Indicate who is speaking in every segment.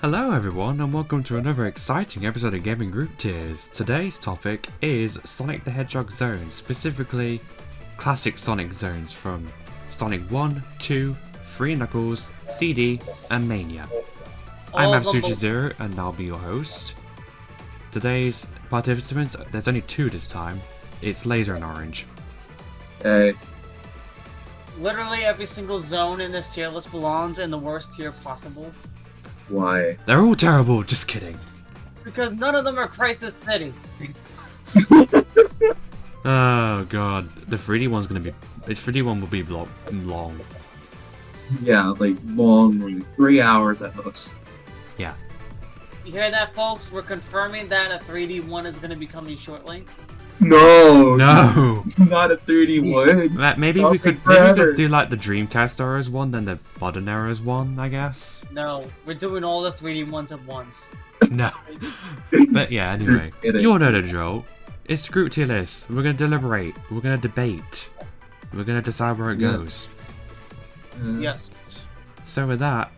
Speaker 1: Hello everyone and welcome to another exciting episode of Gaming Group Tiers. Today's topic is Sonic the Hedgehog zones, specifically classic Sonic zones from Sonic 1, 2, 3 Knuckles, CD and Mania. I'm Hammycheez and I'll be your host. Today's participants, there's only two this time. It's Laser and Orange.
Speaker 2: Hey.
Speaker 3: Literally every single zone in this tier list belongs in the worst tier possible.
Speaker 2: Why?
Speaker 1: They're all terrible, just kidding.
Speaker 3: Because none of them are Crisis City.
Speaker 1: Oh god, the 3D one's gonna be... This 3D one will be long.
Speaker 2: Yeah, like long, like 3 hours at most.
Speaker 1: Yeah.
Speaker 3: You hear that, folks? We're confirming that a 3D one is going to be coming shortly.
Speaker 2: No! Not a 3D one!
Speaker 1: Maybe we could do like the Dreamcast Eras one, then the Modern Eras one, I guess.
Speaker 3: No, we're doing all the 3D ones at once.
Speaker 1: No. But yeah, anyway. You all know the drill. It's the group tier list. We're going to deliberate. We're going to debate. We're going to decide where it goes.
Speaker 3: Yes.
Speaker 1: So with that,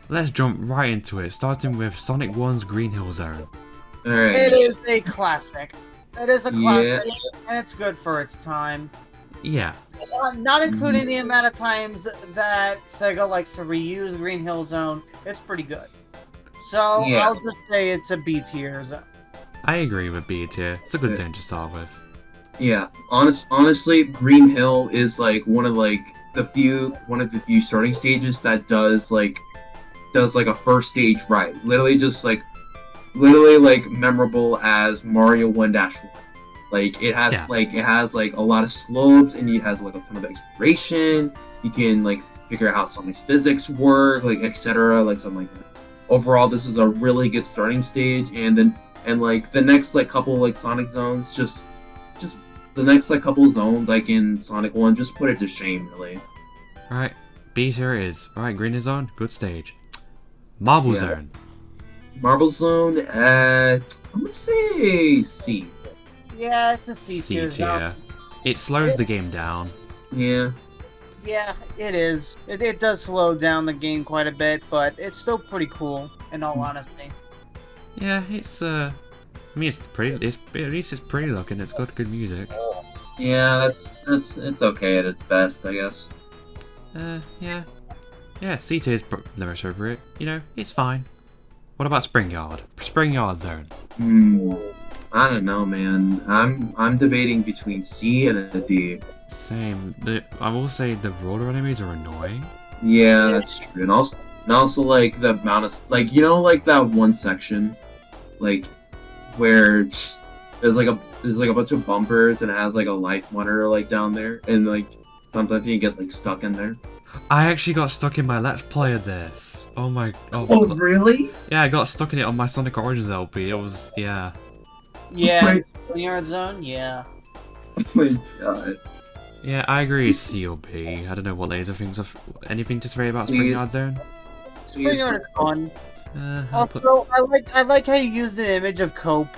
Speaker 1: let's jump right into it, starting with Sonic 1's Green Hill Zone.
Speaker 2: Alright.
Speaker 3: It is a classic. It is a classic, and it's good for its time.
Speaker 1: Yeah.
Speaker 3: Not including the amount of times that Sega likes to reuse Green Hill Zone, it's pretty good. So, I'll just say it's a B tier zone.
Speaker 1: I agree with B tier. It's a good zone to start with.
Speaker 2: Yeah, honestly, Green Hill is like one of the few starting stages that does a first stage right. Literally memorable as Mario 1-1. Like it has a lot of slopes and it has like a ton of exploration. You can like figure out how Sonic's physics work, like etc. Like something like that. Overall, this is a really good starting stage, and the next couple Sonic zones, just the next couple zones in Sonic 1, just put it to shame, really.
Speaker 1: Alright, B tier is Green Hill Zone, good stage. Marble Zone.
Speaker 2: Marble Zone, I'm gonna say C.
Speaker 3: Yeah, it's a C tier.
Speaker 1: C tier. It slows the game down.
Speaker 2: Yeah.
Speaker 3: Yeah, it is. It does slow down the game quite a bit, but it's still pretty cool, in all honesty.
Speaker 1: Yeah, it's I mean, it's pretty. At least it's pretty looking. It's got good music.
Speaker 2: Yeah, it's okay at its best, I guess.
Speaker 1: Yeah. C tier is never appropriate. You know, it's fine. What about Spring Yard? Spring Yard Zone.
Speaker 2: I don't know, man. I'm debating between C and a D.
Speaker 1: Same. I will say the roller enemies are annoying.
Speaker 2: Yeah, that's true. And also like the amount of that one section, where there's a bunch of bumpers and it has a life monitor down there, and sometimes you get stuck in there.
Speaker 1: I actually got stuck in my Let's Play of this. Oh my.
Speaker 2: Oh really?
Speaker 1: Yeah, I got stuck in it on my Sonic Origins LP. It was
Speaker 3: Yeah. Spring Yard Zone. Yeah.
Speaker 2: Oh my god.
Speaker 1: Yeah, I agree. C or B. I don't know what laser things are. Anything to say about Spring Yard Zone?
Speaker 3: Spring Yard is fun. Also, I like how you used an image of Cope.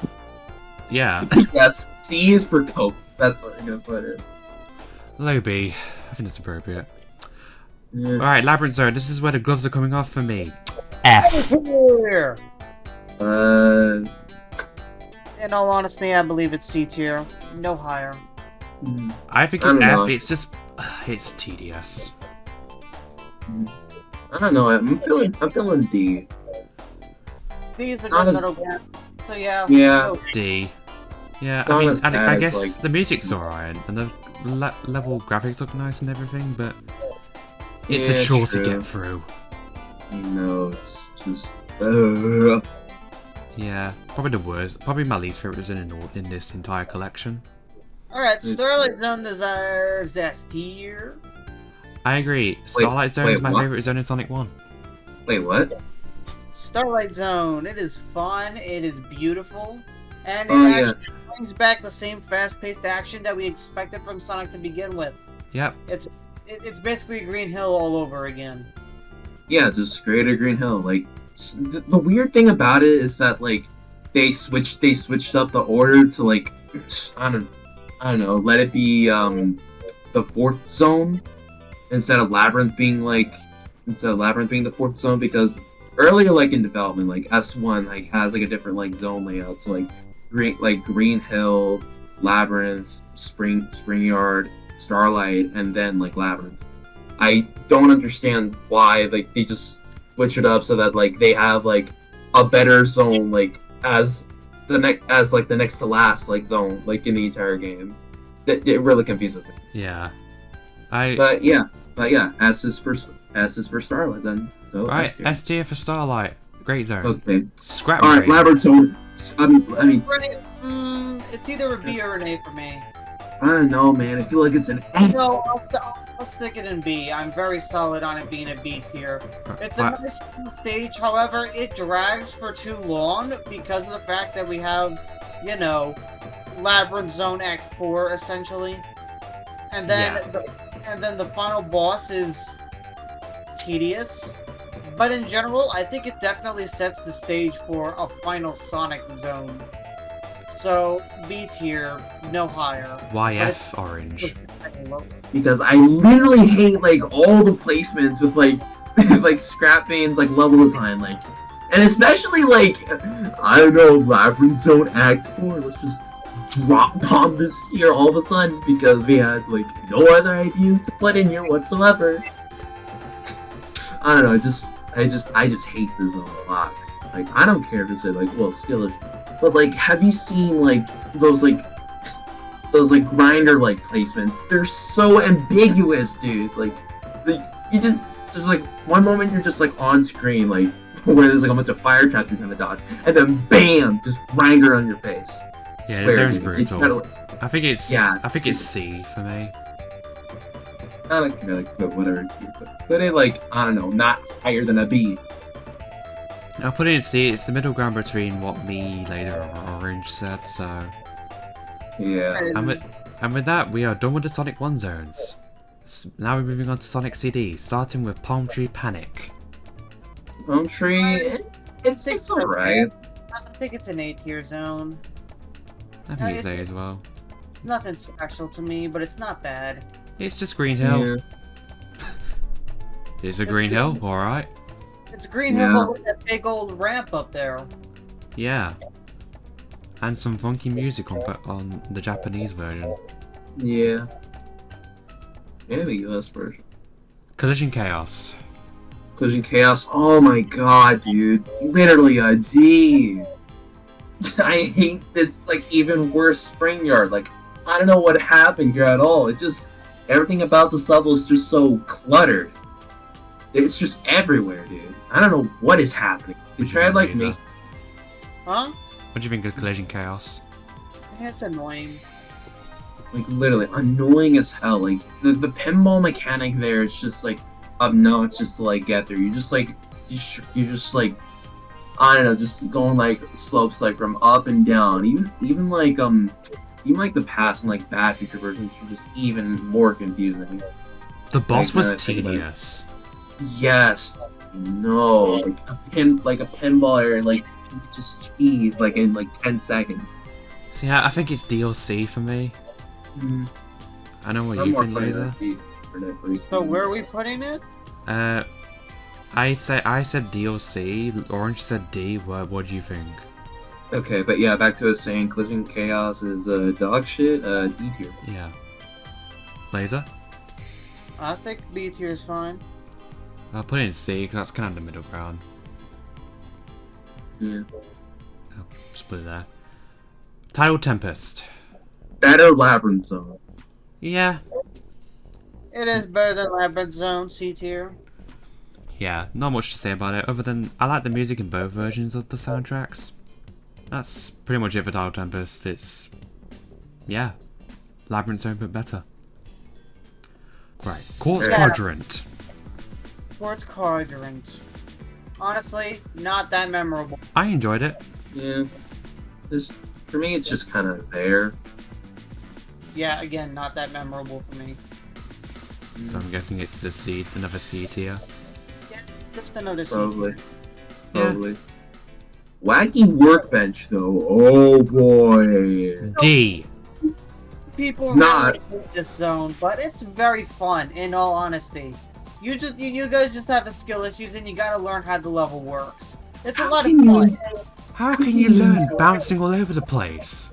Speaker 1: Yeah.
Speaker 2: Yes, C is for Cope. That's what I'm gonna put it.
Speaker 1: Low B. I think that's appropriate.
Speaker 2: Yeah.
Speaker 1: Alright, Labyrinth Zone. This is where the gloves are coming off for me. F.
Speaker 3: In all honesty, I believe it's C tier. No higher.
Speaker 1: I think it's F. It's just... it's tedious.
Speaker 2: I don't know. I'm feeling D.
Speaker 3: D is a good middle ground. So yeah.
Speaker 2: Yeah.
Speaker 1: D. Yeah, I mean, I guess the music's alright, and the level graphics look nice and everything, but it's a chore to get through.
Speaker 2: No, it's just...
Speaker 1: Yeah, probably the worst. Probably my least favorite zone in this entire collection.
Speaker 3: Alright, Starlight Zone deserves S tier.
Speaker 1: I agree. Starlight Zone is my favorite zone in Sonic 1.
Speaker 2: Wait, what?
Speaker 3: Starlight Zone. It is fun. It is beautiful. And it actually brings back the same fast-paced action that we expected from Sonic to begin with.
Speaker 1: Yep.
Speaker 3: It's basically Green Hill all over again.
Speaker 2: Yeah, just Greater Green Hill. The weird thing about it is that they switched up the order to I don't know, let it be the fourth zone instead of Labyrinth being the fourth zone, because earlier, like in development, like S1 like has like a different like zone layout. So like Green Hill, Labyrinth, Spring Yard, Starlight, and then like Labyrinth. I don't understand why like they just switch it up so that like they have like a better zone like as the next to last like zone like in the entire game. It really confuses me.
Speaker 1: Yeah.
Speaker 2: But yeah, as this first Starlight then. So
Speaker 1: right, S tier for Starlight. Great zone.
Speaker 2: Okay.
Speaker 1: Scrap.
Speaker 2: All right, Labyrinth zone. I mean,
Speaker 3: it's either a B or an A for me.
Speaker 2: I don't know, man. I feel like it's an A.
Speaker 3: No, I'll stick it in B. I'm very solid on it being a B tier. It's a nice stage, however, it drags for too long because of the fact that we have, you know, Labyrinth Zone Act 4 essentially, and then the final boss is tedious. But in general, I think it definitely sets the stage for a final Sonic zone. So, B tier, no higher.
Speaker 1: YF orange.
Speaker 2: Because I literally hate like all the placements with like like Scrap Bane's like level design, like, and especially like I don't know, Labyrinth Zone Act 4. Let's just drop bomb this here all of a sudden because we had like no other ideas to put in here whatsoever. I don't know. I just hate this zone a lot. Like, I don't care if it's like, well, skillish, but like, have you seen like those grinder like placements? They're so ambiguous, dude. Like you just like one moment you're just like on screen like where there's like a bunch of fire traps you're trying to dodge, and then bam, just grinder on your face.
Speaker 1: Yeah, this zone's brutal.
Speaker 2: Like,
Speaker 1: I think it's C for me.
Speaker 2: I don't care, like, but whatever. But it, like, I don't know, not higher than a B.
Speaker 1: I'll put it in C. It's the middle ground between what me, Later, or Orange said, so...
Speaker 2: Yeah.
Speaker 1: And with that, we are done with the Sonic 1 zones. Now we're moving on to Sonic CD, starting with Palm Tree Panic.
Speaker 2: Palm Tree... It's alright.
Speaker 3: I think it's an A tier zone.
Speaker 1: I think it's A as well.
Speaker 3: Nothing special to me, but it's not bad.
Speaker 1: It's just Green Hill. Yeah. It's a Green Hill, alright.
Speaker 3: It's Green Hill with that big old ramp up there.
Speaker 1: Yeah. And some funky music on the Japanese version.
Speaker 2: Yeah. And the US version.
Speaker 1: Collision Chaos.
Speaker 2: Collision Chaos, oh my god, dude. Literally a D. I hate this, like, even worse Spring Yard. Like, I don't know what happened here at all. It just... Everything about this level is just so cluttered. It's just everywhere, dude. I don't know what is happening. You tried like me.
Speaker 3: Huh?
Speaker 1: What do you think of Collision Chaos?
Speaker 3: It's annoying.
Speaker 2: Like literally annoying as hell. Like the pinball mechanic there is just like obnoxious to like get there. You just like you're just like I don't know, just going like slopes like from up and down. Even like the past and like bad future versions are just even more confusing.
Speaker 1: The boss was tedious.
Speaker 2: Yes. No. Like a pinball area, like just cheese like in like 10 seconds.
Speaker 1: See, yeah, I think it's DLC for me. I know what you think, Laser.
Speaker 3: So where are we putting it?
Speaker 1: I said DLC. Orange said D. What do you think?
Speaker 2: Okay, but yeah, back to us saying Collision Chaos is dog shit, D tier.
Speaker 1: Yeah. Laser?
Speaker 3: I think B tier is fine.
Speaker 1: I'll put it in C because that's kind of the middle ground.
Speaker 2: Yeah.
Speaker 1: I'll split it there. Tidal Tempest.
Speaker 2: Better Labyrinth Zone.
Speaker 1: Yeah.
Speaker 3: It is better than Labyrinth Zone, C tier.
Speaker 1: Yeah, not much to say about it other than I like the music in both versions of the soundtracks. That's pretty much it for Tidal Tempest. It's... yeah. Labyrinth Zone, but better. Right. Quartz Quadrant.
Speaker 3: Quartz Quadrant. Honestly, not that memorable.
Speaker 1: I enjoyed it.
Speaker 2: Yeah. For me, it's just kind of there.
Speaker 3: Yeah, again, not that memorable for me.
Speaker 1: So I'm guessing it's a C, another C tier.
Speaker 3: Yeah, just another C
Speaker 2: tier.
Speaker 1: Probably.
Speaker 2: Yeah. Wacky Workbench, though. Oh boy.
Speaker 1: D.
Speaker 3: People really hate this zone, but it's very fun, in all honesty. You guys just have skill issues, and you gotta learn how the level works. It's a
Speaker 2: How
Speaker 3: lot of
Speaker 2: can you-
Speaker 3: fun.
Speaker 1: How can you learn bouncing all over the place?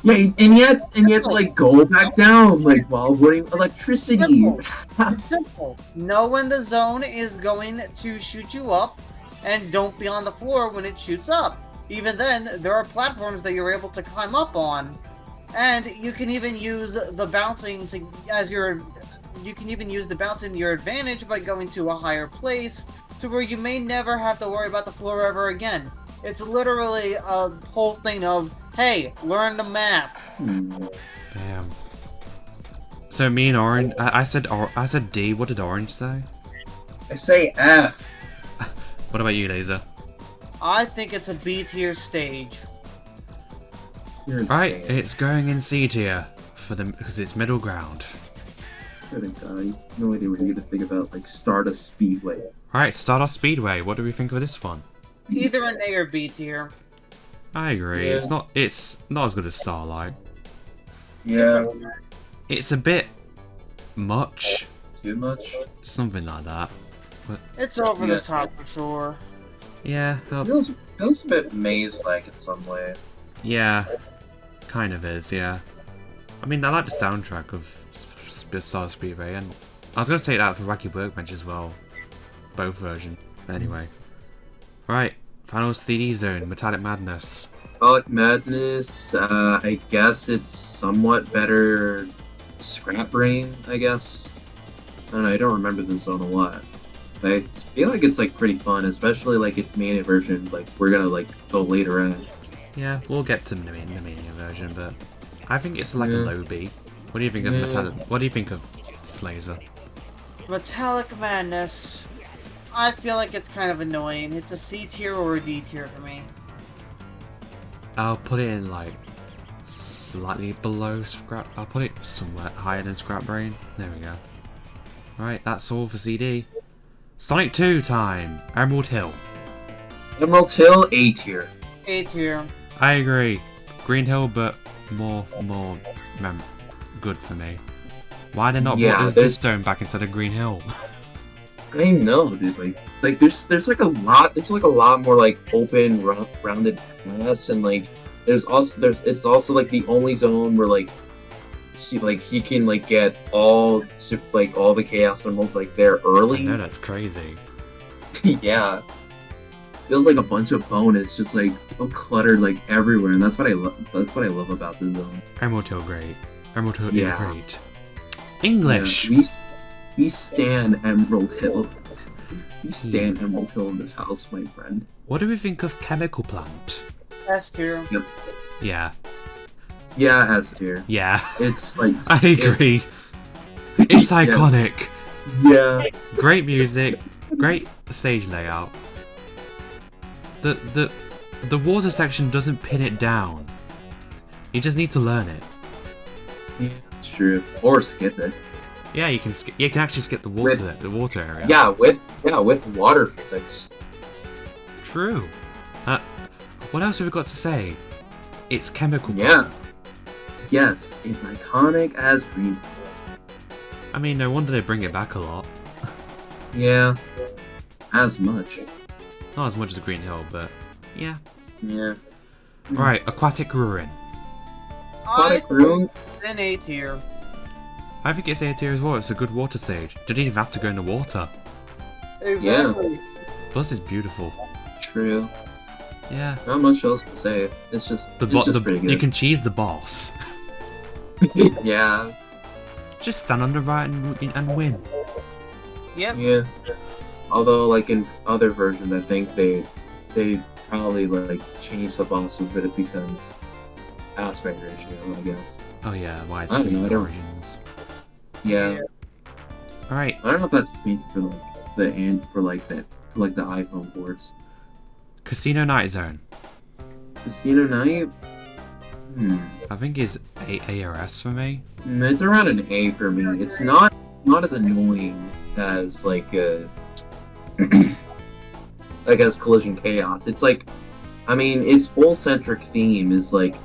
Speaker 2: Yeah, and yet to like go back down like while avoiding electricity.
Speaker 3: Simple. It's simple. Know when the zone is going to shoot you up, and don't be on the floor when it shoots up. Even then, there are platforms that you're able to climb up on, and you can even use the bouncing to You can even use the bounce in your advantage by going to a higher place, to where you may never have to worry about the floor ever again. It's literally a whole thing of, hey, learn the map.
Speaker 1: Damn. So me and Orange, I said D. What did Orange say?
Speaker 2: I say F.
Speaker 1: What about you, Laser?
Speaker 3: I think it's a B tier stage.
Speaker 2: You're insane.
Speaker 1: Right, it's going in C tier because it's middle ground.
Speaker 2: No idea what you're gonna think about like Stardust Speedway.
Speaker 1: Right, Stardust Speedway. What do we think of this one?
Speaker 3: Either an A or B tier.
Speaker 1: I agree.
Speaker 2: Yeah.
Speaker 1: It's not as good as Starlight.
Speaker 2: Yeah,
Speaker 1: It's a bit much,
Speaker 2: too much.
Speaker 1: something like that. But
Speaker 3: It's over
Speaker 2: Yeah.
Speaker 3: the top for sure.
Speaker 1: yeah,
Speaker 2: Feels a bit maze-like in some way.
Speaker 1: yeah, kind of is. Yeah. I mean, I like the soundtrack of Stardust Speedway, and I was gonna say that for Wacky Workbench as well, both versions. Anyway, right, final CD zone, Metallic Madness.
Speaker 2: Metallic Madness, I guess it's somewhat better Scrap Brain, I guess. I don't know, I don't remember the zone a lot. But I feel like it's like pretty fun, especially like its Mania version, like we're gonna like go later on.
Speaker 1: Yeah, we'll get to the Mania version, but I think it's like a
Speaker 2: Yeah.
Speaker 1: low B. What do you think of
Speaker 2: Yeah.
Speaker 1: Metallic? What do you think of Slazer?
Speaker 3: Metallic Madness. I feel like it's kind of annoying. It's a C tier or a D tier for me.
Speaker 1: I'll put it in like slightly below Scrap. I'll put it somewhere higher than Scrap Brain. There we go. Right, that's all for CD. Sonic 2 time. Emerald Hill.
Speaker 2: Emerald Hill, A tier.
Speaker 3: A tier.
Speaker 1: I agree. Green Hill, but more good for me. Why they not
Speaker 2: Yeah,
Speaker 1: put this
Speaker 2: there's-
Speaker 1: zone back instead of Green Hill?
Speaker 2: I know, dude. Like there's like a lot more like open, rounded paths, and like it's also like the only zone where like he can like get all the Chaos Emeralds like there
Speaker 1: I
Speaker 2: early.
Speaker 1: know that's crazy.
Speaker 2: Yeah, feels like a bunch of bonus just like cluttered like everywhere, and that's what I love. That's what I love about this zone.
Speaker 1: Emerald Hill, great. Emerald Hill
Speaker 2: Yeah.
Speaker 1: is great. English.
Speaker 2: Yeah, we stand Emerald Hill. We stand Emerald Hill in this house, my friend.
Speaker 1: What do we think of Chemical Plant?
Speaker 3: S tier.
Speaker 1: Yeah,
Speaker 2: Yeah, S tier.
Speaker 1: yeah.
Speaker 2: It's like
Speaker 1: I agree. It's iconic.
Speaker 2: Yeah.
Speaker 1: Great music, great stage layout. The water section doesn't pin it down. You just need to learn it.
Speaker 2: Yeah, it's true. Or skip it.
Speaker 1: Yeah, you can you can actually skip the water area.
Speaker 2: Yeah, with water physics.
Speaker 1: True. What else have we got to say? It's chemical.
Speaker 2: Yeah. Yes, it's iconic as green.
Speaker 1: I mean, no wonder they bring it back a lot.
Speaker 2: Yeah. As much.
Speaker 1: Not as much as Green Hill, but yeah.
Speaker 2: Yeah.
Speaker 1: Alright, Aquatic Ruin.
Speaker 3: I
Speaker 2: Aquatic Room.
Speaker 3: think an A tier.
Speaker 1: I think it's A tier as well. It's a good water stage. Didn't even have to go in the water.
Speaker 3: Exactly.
Speaker 1: Plus, it's beautiful.
Speaker 2: True.
Speaker 1: Yeah.
Speaker 2: Not much else to say. It's just pretty good.
Speaker 1: You can cheese the boss.
Speaker 2: Yeah.
Speaker 1: Just stand on the right and win.
Speaker 3: Yep.
Speaker 2: Yeah. Although, like in other versions, I think they probably like change the boss a bit because aspect ratio, I guess.
Speaker 1: Oh yeah,
Speaker 2: I don't know,
Speaker 1: widescreen
Speaker 2: I don't-
Speaker 1: origins.
Speaker 2: Yeah.
Speaker 1: Alright,
Speaker 2: I don't know if that's speak for like the iPhone ports.
Speaker 1: Casino Night Zone.
Speaker 2: Casino Night.
Speaker 1: I think it's ARS for me.
Speaker 2: It's around an A for me. It's not as annoying as like like as Collision Chaos. It's like, I mean, its whole centric theme is like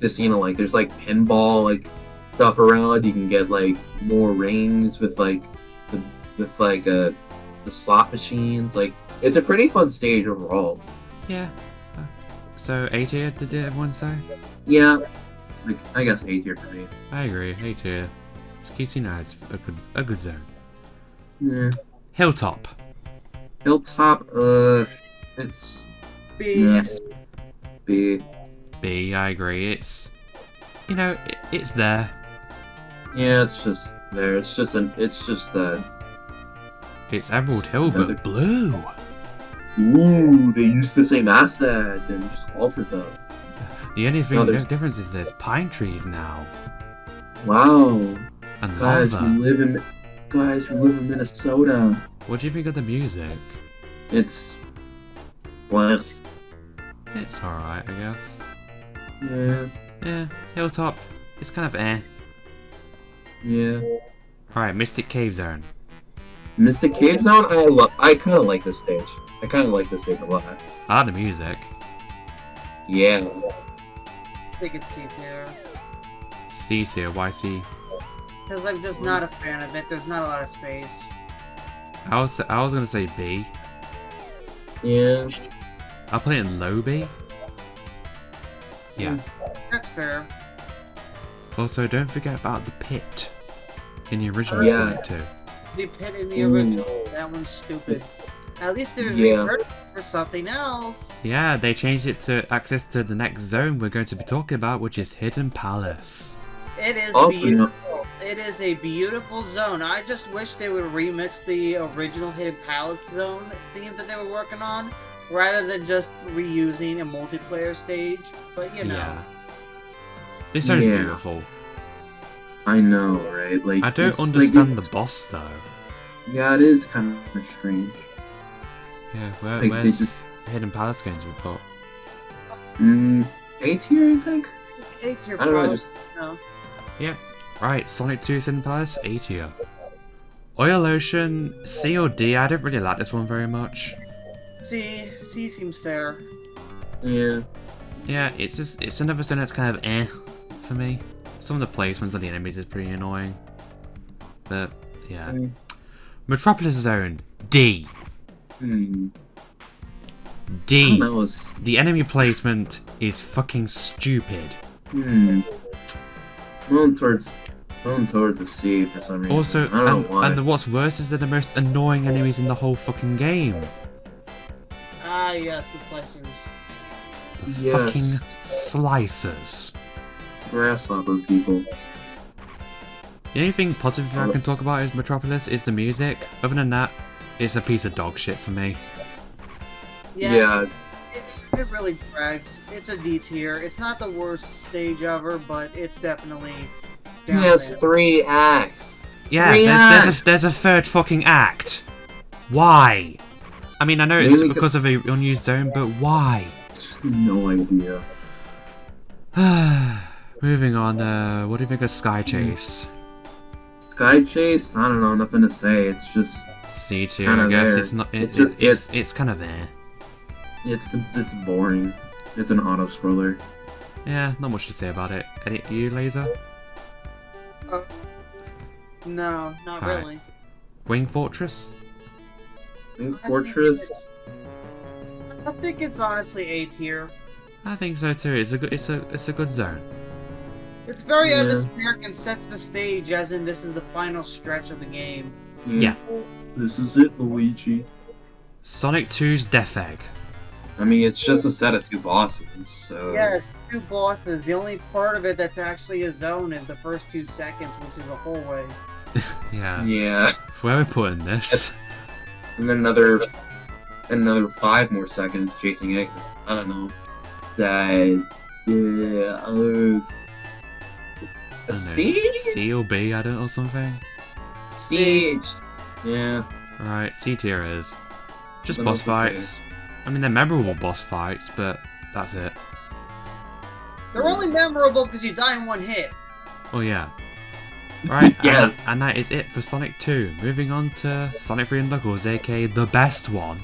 Speaker 2: casino. Like there's like pinball like stuff around. You can get like more rings with like with like the slot machines. Like it's a pretty fun stage overall.
Speaker 1: Yeah. So A tier, did everyone say?
Speaker 2: Yeah, like I guess A tier for me.
Speaker 1: I agree, A tier. Skitty is a good zone.
Speaker 2: Yeah.
Speaker 1: Hilltop.
Speaker 2: Hilltop, it's
Speaker 3: B.
Speaker 2: yeah, B.
Speaker 1: B, I agree. It's, you know, it's there.
Speaker 2: Yeah, it's just there. It's just that.
Speaker 1: It's Emerald Hill, but blue.
Speaker 2: Ooh, they used the same asset and just altered them.
Speaker 1: The only thing, the difference is there's pine trees now.
Speaker 2: Wow.
Speaker 1: And
Speaker 2: Guys,
Speaker 1: lava.
Speaker 2: we live in Minnesota.
Speaker 1: What do you think of the music?
Speaker 2: It's blessed.
Speaker 1: It's alright, I guess.
Speaker 2: Yeah.
Speaker 1: Yeah, Hilltop. It's kind of eh.
Speaker 2: Yeah.
Speaker 1: Alright, Mystic Cave Zone.
Speaker 2: Mystic Cave Zone, I kind of like this stage. I kind of like this stage a lot.
Speaker 1: I like the music.
Speaker 2: Yeah.
Speaker 3: I think it's C tier.
Speaker 1: C tier, why C?
Speaker 3: Because I'm just not a fan of it. There's not a lot of space.
Speaker 1: I was gonna say B.
Speaker 2: Yeah.
Speaker 1: I'll put it in low B. Yeah.
Speaker 3: That's fair.
Speaker 1: Also, don't forget about the pit in the original
Speaker 2: Yeah.
Speaker 1: Sonic 2.
Speaker 3: The pit in the original, that one's stupid. At least they reversed it for something else.
Speaker 1: Yeah, they changed it to access to the next zone we're going to be talking about, which is Hidden Palace.
Speaker 3: It is
Speaker 2: Also,
Speaker 3: beautiful. It is a beautiful zone. I just wish they would remix the original Hidden Palace zone theme that they were working on, rather than just reusing a multiplayer stage. But you know.
Speaker 1: Yeah. This zone's beautiful.
Speaker 2: I know, right? Like
Speaker 1: I don't
Speaker 2: it's,
Speaker 1: understand
Speaker 2: like,
Speaker 1: the boss though.
Speaker 2: Yeah, it is kind of strange.
Speaker 1: Yeah,
Speaker 2: Like,
Speaker 1: where's Hidden Palace going to be put?
Speaker 2: A tier, I think.
Speaker 3: A tier,
Speaker 2: I don't know.
Speaker 3: bro.
Speaker 2: Just
Speaker 3: No.
Speaker 1: Yeah. Right, Sonic 2's Hidden Palace, A tier. Oil Ocean, C or D? I don't really like this one very much.
Speaker 3: C seems fair.
Speaker 2: yeah.
Speaker 1: Yeah, it's another zone that's kind of eh for me. Some of the placements of the enemies is pretty annoying. But yeah. Metropolis Zone, D. D.
Speaker 2: That was.
Speaker 1: The enemy placement is fucking stupid.
Speaker 2: Going towards the C for some reason.
Speaker 1: Also,
Speaker 2: I don't know why.
Speaker 1: and what's worse is they're the most annoying enemies in the whole fucking game.
Speaker 3: Ah, yes, the slicers.
Speaker 1: The fucking slicers.
Speaker 2: Grasshopper people.
Speaker 1: The only thing positive I can talk about is Metropolis is the music. Other than that, it's a piece of dog shit for me.
Speaker 3: Yeah. It really drags. It's a D tier. It's not the worst stage ever, but it's definitely down
Speaker 2: It has
Speaker 3: there.
Speaker 2: 3 acts.
Speaker 1: Yeah, there's a third fucking act. Why? I mean, I know it's because of a unused zone, but why?
Speaker 2: No idea.
Speaker 1: Moving on, what do you think of Sky Chase?
Speaker 2: Sky Chase? I don't know, nothing to say. It's just
Speaker 1: C tier, I guess.
Speaker 2: there.
Speaker 1: It's not.
Speaker 2: It's
Speaker 1: It's kind of there.
Speaker 2: it's boring. It's an auto scroller.
Speaker 1: Yeah, not much to say about it. Any you, Laser?
Speaker 3: No, not
Speaker 1: Alright.
Speaker 3: really.
Speaker 1: Wing Fortress?
Speaker 2: Fortress.
Speaker 3: I think it's honestly A tier.
Speaker 1: I think so too. It's a good zone.
Speaker 3: It's very
Speaker 2: Yeah.
Speaker 3: atmospheric and sets the stage as in this is the final stretch of the game.
Speaker 1: Yeah.
Speaker 2: This is it, Luigi.
Speaker 1: Sonic 2's Death Egg.
Speaker 2: I mean, it's just a set of 2 bosses, so.
Speaker 3: Yeah, it's 2 bosses. The only part of it that's actually a zone is the first 2 seconds, which is a hallway.
Speaker 1: Yeah.
Speaker 2: Yeah.
Speaker 1: Where are we putting this?
Speaker 2: And then another 5 more seconds chasing it. I don't know. A C?
Speaker 1: C or B, I don't know, or something.
Speaker 2: C. Yeah.
Speaker 1: Alright, C tier is just
Speaker 2: What
Speaker 1: boss
Speaker 2: else to say?
Speaker 1: fights. I mean, they're memorable boss fights, but that's it.
Speaker 3: They're only memorable because you die in 1 hit.
Speaker 1: Oh yeah. Right,
Speaker 2: Yes.
Speaker 1: and that is it for Sonic 2. Moving on to Sonic 3 and Knuckles, aka the best one.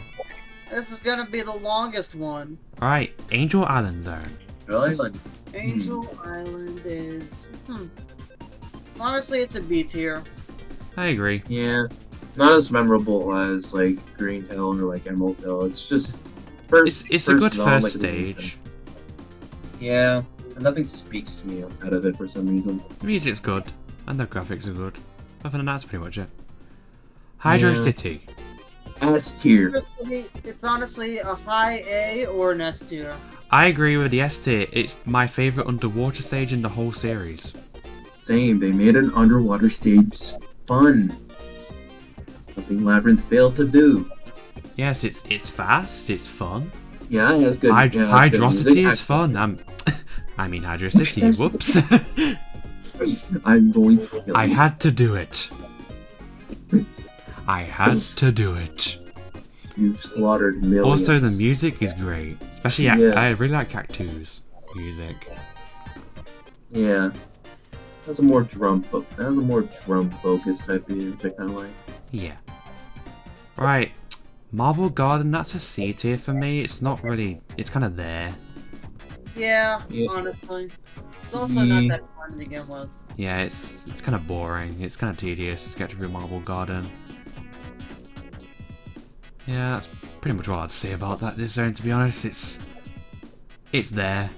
Speaker 3: This is gonna be the longest one.
Speaker 1: Alright, Angel Island Zone.
Speaker 2: Really?
Speaker 3: Angel Island is... Honestly, it's a B tier.
Speaker 1: I agree.
Speaker 2: Yeah. not as memorable as like Green Hill or like Emerald Hill. It's just
Speaker 1: It's a good
Speaker 2: zone,
Speaker 1: first
Speaker 2: like,
Speaker 1: stage.
Speaker 2: Yeah, and nothing speaks to me out of it for some reason.
Speaker 1: The music's good, and the graphics are good. Other than that, that's pretty much it. Hydro
Speaker 2: Yeah.
Speaker 1: City.
Speaker 2: S tier.
Speaker 3: It's honestly a high A or an S tier.
Speaker 1: I agree with the S tier. It's my favourite underwater stage in the whole series.
Speaker 2: Same. They made an underwater stage fun. Something Labyrinth failed to do.
Speaker 1: Yes, it's fast, it's fun.
Speaker 2: Yeah, it has good.
Speaker 1: Hydrocity is fun. I mean Hydro City. Whoops.
Speaker 2: I'm going to kill
Speaker 1: I
Speaker 2: you.
Speaker 1: had to do it. I had to do it.
Speaker 2: You've slaughtered millions.
Speaker 1: Also, the music is great. Especially,
Speaker 2: Yeah.
Speaker 1: I really like Cactu's music.
Speaker 2: Yeah. That's a more drum focused type of music, which I kind of like.
Speaker 1: Yeah. Right. Marble Garden, that's a C tier for me. It's not really... It's kind of there.
Speaker 3: Yeah,
Speaker 2: Yeah.
Speaker 3: honestly. It's also not that fun to begin with.
Speaker 1: Yeah, it's kind of boring. It's kind of tedious to get through Marble Garden. Yeah, that's pretty much all I'd say about this zone, to be honest. It's there.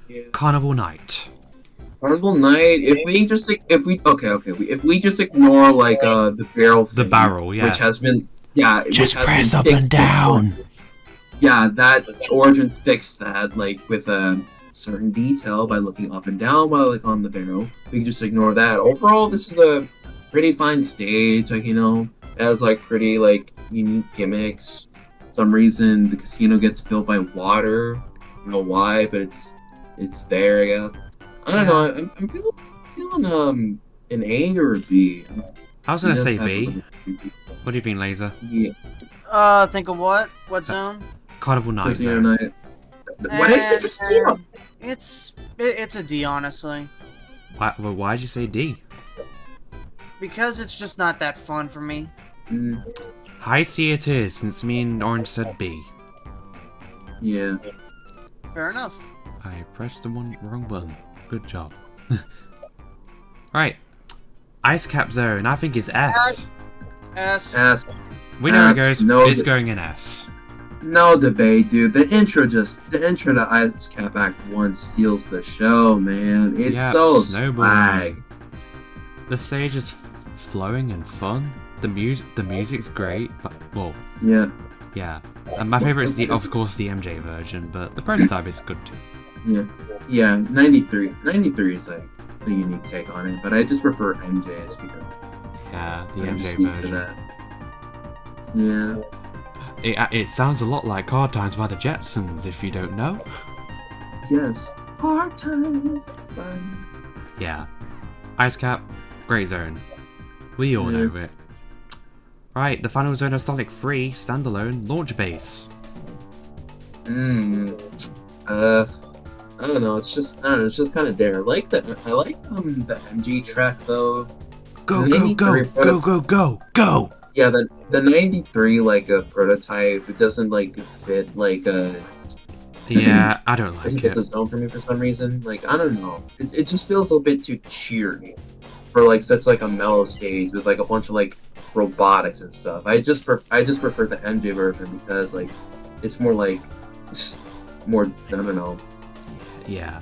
Speaker 2: Yeah.
Speaker 1: Carnival Night.
Speaker 2: Carnival Night. If we just ignore like the barrel.
Speaker 1: The
Speaker 2: thing,
Speaker 1: barrel, yeah.
Speaker 2: Which has been
Speaker 1: Just
Speaker 2: which has
Speaker 1: press
Speaker 2: been
Speaker 1: up and
Speaker 2: fixed
Speaker 1: down.
Speaker 2: before. Yeah, that Origins fixed that like with a certain detail by looking up and down while like on the barrel. We can just ignore that. Overall, this is a pretty fine stage. Like it has like pretty like unique gimmicks. For some reason the casino gets filled by water. I don't know why, but it's there. Yeah. I don't know. I'm feeling an A or a B.
Speaker 1: I was gonna
Speaker 2: It does
Speaker 1: say
Speaker 2: have
Speaker 1: B.
Speaker 2: a-
Speaker 1: What do you think, Laser?
Speaker 2: Yeah.
Speaker 3: Think of what? What zone?
Speaker 1: Carnival Night
Speaker 2: Casino
Speaker 1: zone.
Speaker 2: Night. Why did I say casino?
Speaker 3: It's a D, honestly.
Speaker 1: Why'd you say D?
Speaker 3: Because it's just not that fun for me.
Speaker 2: Mm,
Speaker 1: High C it is, since me and Orange said B.
Speaker 2: yeah.
Speaker 3: Fair enough.
Speaker 1: I pressed the wrong button. Good job. Right. Ice Cap Zone, I think it's S.
Speaker 3: S.
Speaker 2: S.
Speaker 1: We know it
Speaker 2: S,
Speaker 1: goes,
Speaker 2: no,
Speaker 1: it's going in S.
Speaker 2: No debate, dude. The intro to Ice Cap Act 1 steals the show, man. It's
Speaker 1: Yep,
Speaker 2: so
Speaker 1: snowballing.
Speaker 2: swag.
Speaker 1: The stage is flowing and fun. The music's great, but well,
Speaker 2: Yeah,
Speaker 1: yeah. And my favorite is of course the MJ version, but the prototype is good too.
Speaker 2: yeah. Yeah, 93. 93 is like a unique take on it, but I just prefer MJ's because
Speaker 1: Yeah, the
Speaker 2: I'm
Speaker 1: MJ
Speaker 2: just used to
Speaker 1: version.
Speaker 2: that. Yeah.
Speaker 1: It sounds a lot like Hard Times by the Jetsons, if you don't know.
Speaker 2: Yes. Hard time. Fun.
Speaker 1: Yeah. Ice Cap, great zone. We all
Speaker 2: Yeah.
Speaker 1: know it. Right, the final zone of Sonic 3, standalone, launch base.
Speaker 2: I don't know. It's just kind of there. I like the MG track though.
Speaker 1: Go,
Speaker 2: The
Speaker 1: go,
Speaker 2: 93
Speaker 1: go, go, go, go, go!
Speaker 2: Yeah, the 93 like a prototype. It doesn't like fit like
Speaker 1: Yeah, I don't
Speaker 2: doesn't
Speaker 1: like
Speaker 2: fit the
Speaker 1: it.
Speaker 2: zone for me for some reason. Like I don't know. It just feels a little bit too cheery for like such like a mellow stage with like a bunch of like robotics and stuff. I just prefer the MJ version because like it's more like more I don't know
Speaker 1: Yeah.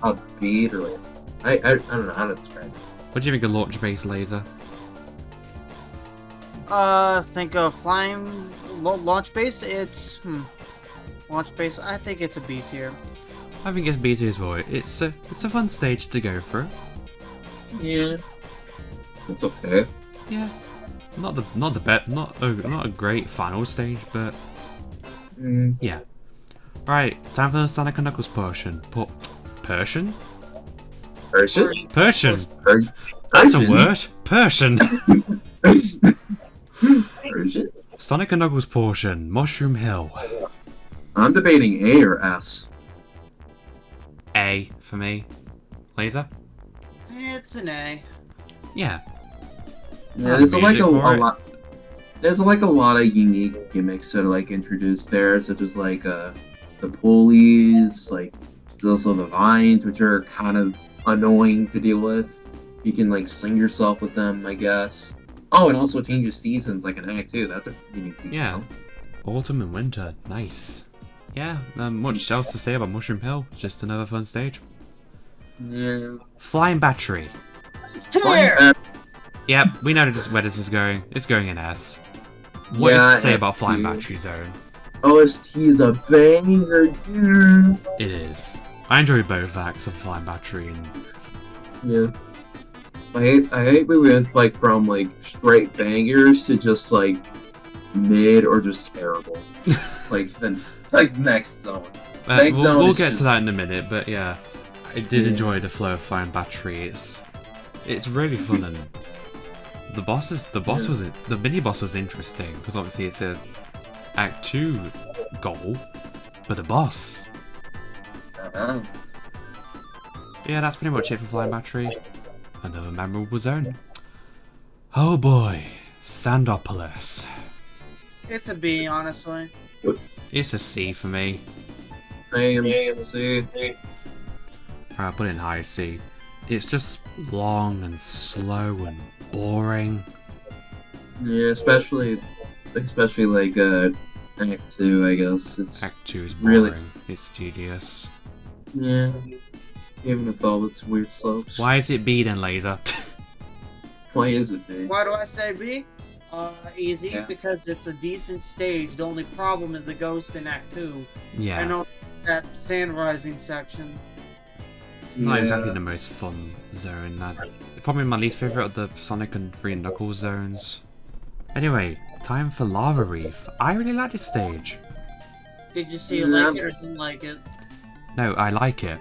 Speaker 2: upbeat or like I don't know how to describe it.
Speaker 1: What do you think of launch base, Laser?
Speaker 3: Think of flying launch base. It's launch base. I think it's a B tier.
Speaker 1: I think it's B tier as well. It's a fun stage to go through.
Speaker 2: Yeah, it's okay.
Speaker 1: Yeah. Not a great final stage, but
Speaker 2: Mm,
Speaker 1: yeah. Right, time for the Sonic and Knuckles portion. Persian?
Speaker 2: Persian?
Speaker 1: Persian!
Speaker 2: Per-
Speaker 1: That's a
Speaker 2: Persian?
Speaker 1: word! Persian!
Speaker 2: Persian?
Speaker 1: Sonic and Knuckles portion, Mushroom Hill.
Speaker 2: I'm debating A or S.
Speaker 1: A for me. Laser?
Speaker 3: It's an A.
Speaker 1: Yeah.
Speaker 2: Yeah, there's like
Speaker 1: music
Speaker 2: a
Speaker 1: for it.
Speaker 2: lot. There's like a lot of unique gimmicks that are like introduced there, such as like the pulleys, like there's also the vines, which are kind of annoying to deal with. You can like sling yourself with them, I guess. Oh, and also changes seasons like an Act 2. That's a unique detail.
Speaker 1: Yeah. Autumn and winter. Nice. Yeah, much else to say about Mushroom Hill. Just another fun stage.
Speaker 2: Yeah.
Speaker 1: Flying Battery.
Speaker 2: Flying
Speaker 1: Yep, we know where this is going. It's going in S. What is to say about Flying Battery Zone?
Speaker 2: OST is a banger, dude.
Speaker 1: It is. I enjoy both acts of Flying Battery and...
Speaker 2: Yeah. I hate we went like from like straight bangers to just like mid or just terrible. then next zone.
Speaker 1: We'll get to that in a minute, but yeah, I did enjoy the flow of Flying Battery. It's really fun, and the mini boss was interesting because obviously it's a Act 2 goal, but the boss. Yeah, that's pretty much it for Flying Battery. Another memorable zone. Oh boy, Sandopolis.
Speaker 3: It's a B, honestly.
Speaker 1: It's a C for me.
Speaker 2: Same, C.
Speaker 1: Alright, put it in high C. It's just long and slow and boring.
Speaker 2: Yeah, especially like Act 2, I guess. It's
Speaker 1: Act 2 is boring.
Speaker 2: really
Speaker 1: It's tedious.
Speaker 2: Yeah. Even with all its weird slopes.
Speaker 1: Why is it B then, Laser?
Speaker 2: Why is it B?
Speaker 3: Why do I say B? Easy,
Speaker 2: Yeah.
Speaker 3: because it's a decent stage. The only problem is the ghosts in Act 2.
Speaker 1: Yeah.
Speaker 3: And all that sand rising section.
Speaker 1: Not exactly the most fun zone. Probably my least favourite of the Sonic and 3 and Knuckles zones. Anyway, time for Lava Reef. I really like this stage.
Speaker 3: Did you see you like it or didn't like it?
Speaker 1: No, I like it.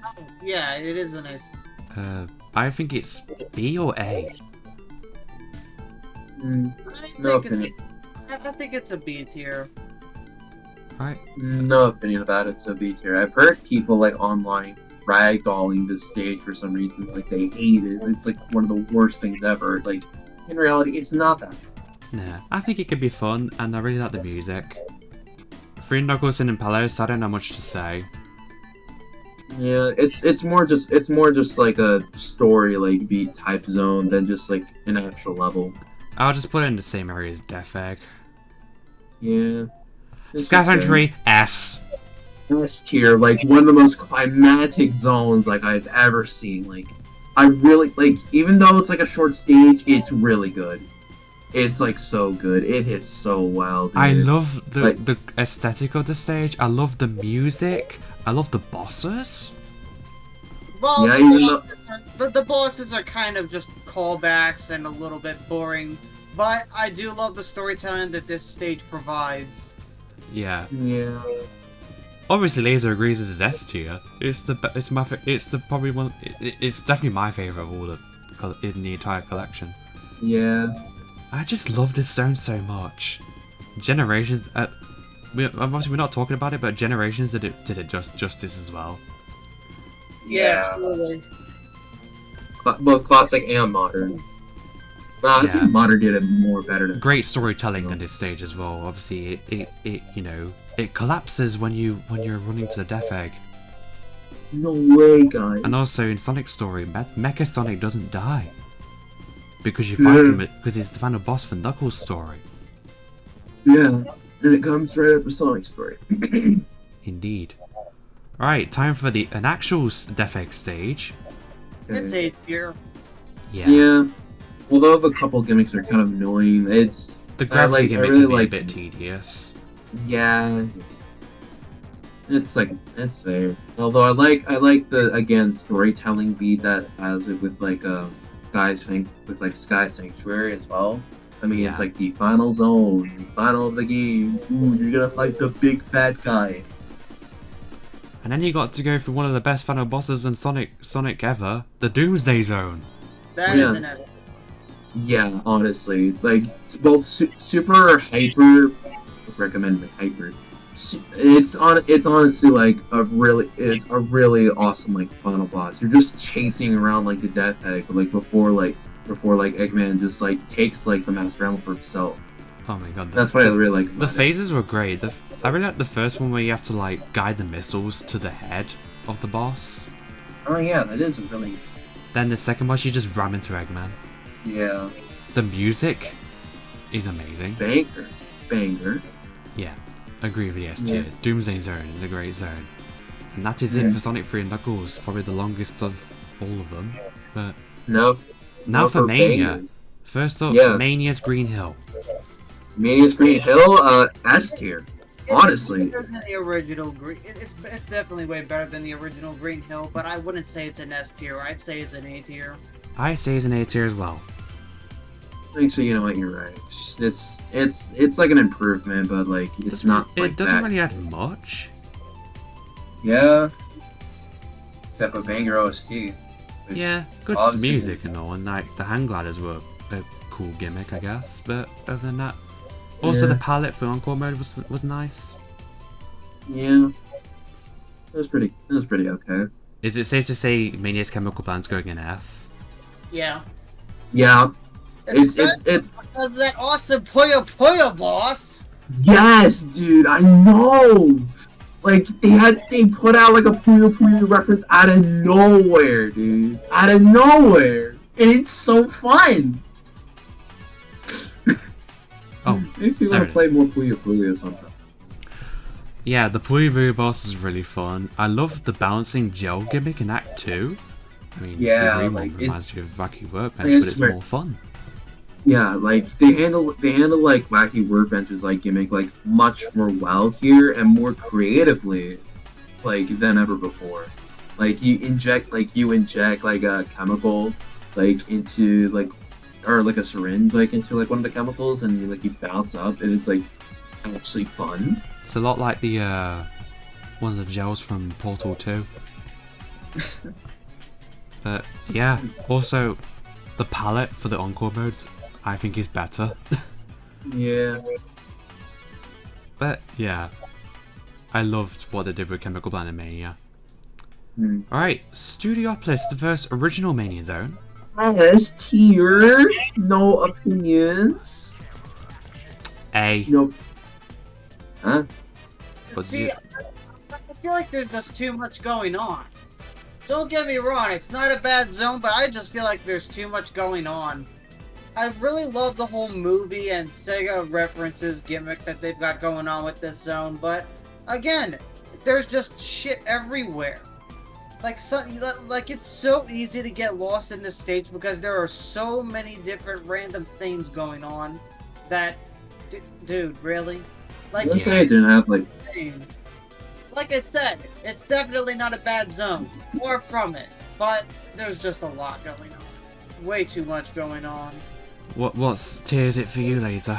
Speaker 3: Oh, yeah, it is a nice...
Speaker 1: I think it's B or A.
Speaker 2: No opinion.
Speaker 3: I think it's a B tier.
Speaker 1: Right?
Speaker 2: No opinion about it, so B tier. I've heard people like online ragdolling this stage for some reason. Like they hate it. It's like one of the worst things ever. Like in reality, it's not that.
Speaker 1: Nah, I think it could be fun, and I really like the music. 3 Knuckles and Impellos, I don't know much to say.
Speaker 2: Yeah, it's more just like a story like beat type zone than just like an actual level.
Speaker 1: I'll just put it in the same area as Death Egg.
Speaker 2: Yeah.
Speaker 1: Sky Sanctuary, S.
Speaker 2: S tier, like one of the most climatic zones like I've ever seen. Like I really like, even though it's like a short stage, it's really good. It's like so good. It hits so well. Dude.
Speaker 1: I love the aesthetic of the stage. I love the music. I love the bosses.
Speaker 3: Well,
Speaker 2: yeah,
Speaker 3: the bosses are kind of just callbacks and a little bit boring, but I do love the storytelling that this stage provides.
Speaker 1: Yeah.
Speaker 2: Yeah.
Speaker 1: Obviously, Laser agrees this is S tier. It's definitely my favorite of all in the entire collection.
Speaker 2: Yeah.
Speaker 1: I just love this zone so much. Generations. Obviously, we're not talking about it, but Generations did it justice as well.
Speaker 3: Yeah, absolutely.
Speaker 2: Both classic and modern. I think modern did it more better than
Speaker 1: great storytelling on this stage as well. Obviously, it collapses when you're running to the Death Egg.
Speaker 2: No way, guys.
Speaker 1: And also in Sonic's story, Mecha Sonic doesn't die because you fight him because he's the final boss for Knuckles' story.
Speaker 2: Yeah, and it comes right after Sonic's story.
Speaker 1: Indeed. Alright, time for an actual Death Egg stage.
Speaker 3: It's A tier.
Speaker 1: Yeah.
Speaker 2: Yeah. Although the couple gimmicks are kind of annoying, it's
Speaker 1: the gravity gimmick can be a bit tedious.
Speaker 2: Yeah. It's fair. Although I like the again storytelling beat that has it with like Sky Sanctuary as well. I mean, it's like the final zone, the final of the game. Ooh, you're gonna fight the big bad guy.
Speaker 1: And then you got to go for one of the best final bosses in Sonic ever, the Doomsday Zone.
Speaker 3: That is an S.
Speaker 2: Yeah, honestly, like both super hyper. Recommend the hyper. It's honestly like a really awesome like final boss. You're just chasing around like the Death Egg, like before Eggman just like takes like the Master Emerald for himself.
Speaker 1: Oh my god,
Speaker 2: that's what I really like.
Speaker 1: The phases were great. I really like the first one where you have to like guide the missiles to the head of the boss.
Speaker 2: Oh yeah, that is really.
Speaker 1: Then the second boss, you just ram into Eggman.
Speaker 2: Yeah.
Speaker 1: The music is amazing.
Speaker 2: Banger.
Speaker 1: Yeah, agree with the S tier. Doomsday Zone is a great zone. And that is it for Sonic 3 and Knuckles. Probably the longest of all of them. But now for Mania.
Speaker 2: Bangers.
Speaker 1: First up, Mania's Green Hill.
Speaker 2: Mania's Green Hill, S tier. Honestly,
Speaker 3: it's better than the original Green. It's definitely way better than the original Green Hill, but I wouldn't say it's an S tier. I'd say it's an A tier.
Speaker 1: I say it's an A tier as well.
Speaker 2: Actually, you know what? You're right. It's like an improvement, but like it's not.
Speaker 1: It doesn't really add much.
Speaker 2: Yeah. Except for Banger OST.
Speaker 1: Yeah, good music and all, and like the hang gliders were a cool gimmick, I guess. But other than that, also the palette for Encore mode was nice.
Speaker 2: Yeah, it was pretty okay.
Speaker 1: Is it safe to say Mania's Chemical Plant's going in S?
Speaker 3: Yeah.
Speaker 2: Yeah. It's
Speaker 3: because that awesome Puyo boss.
Speaker 2: Yes, dude, I know. Like they put out like a Puyo reference out of nowhere, dude. Out of nowhere. And it's so fun.
Speaker 1: Oh,
Speaker 2: makes me want to play more Puyo or something.
Speaker 1: Yeah, the Puyo boss is really fun. I love the bouncing gel gimmick in Act 2. I mean, the green one reminds you of Wacky Workbench, but it's more fun.
Speaker 2: Yeah, like they handle like Wacky Workbench's like gimmick like much more well here and more creatively, like than ever before. Like you inject like a chemical like into like or like a syringe like into like one of the chemicals and you bounce up and it's like actually fun.
Speaker 1: It's a lot like the one of the gels from Portal 2. But yeah, also the palette for the Encore modes I think is better.
Speaker 2: Yeah.
Speaker 1: But yeah, I loved what they did with Chemical Plant and Mania. Alright, Studiopolis, the first original Mania zone.
Speaker 2: S tier, no opinions.
Speaker 1: A.
Speaker 2: Nope. Huh?
Speaker 3: See, I feel like there's just too much going on. Don't get me wrong, it's not a bad zone, but I just feel like there's too much going on. I really love the whole movie and Sega references gimmick that they've got going on with this zone, but again, there's just shit everywhere. Like it's so easy to get lost in this stage because there are so many different random things going on that, dude, really? Like
Speaker 2: I didn't have like
Speaker 3: I said, it's definitely not a bad zone, far from it, but there's just a lot going on. Way too much going on.
Speaker 1: What's tier is it for you, Laser?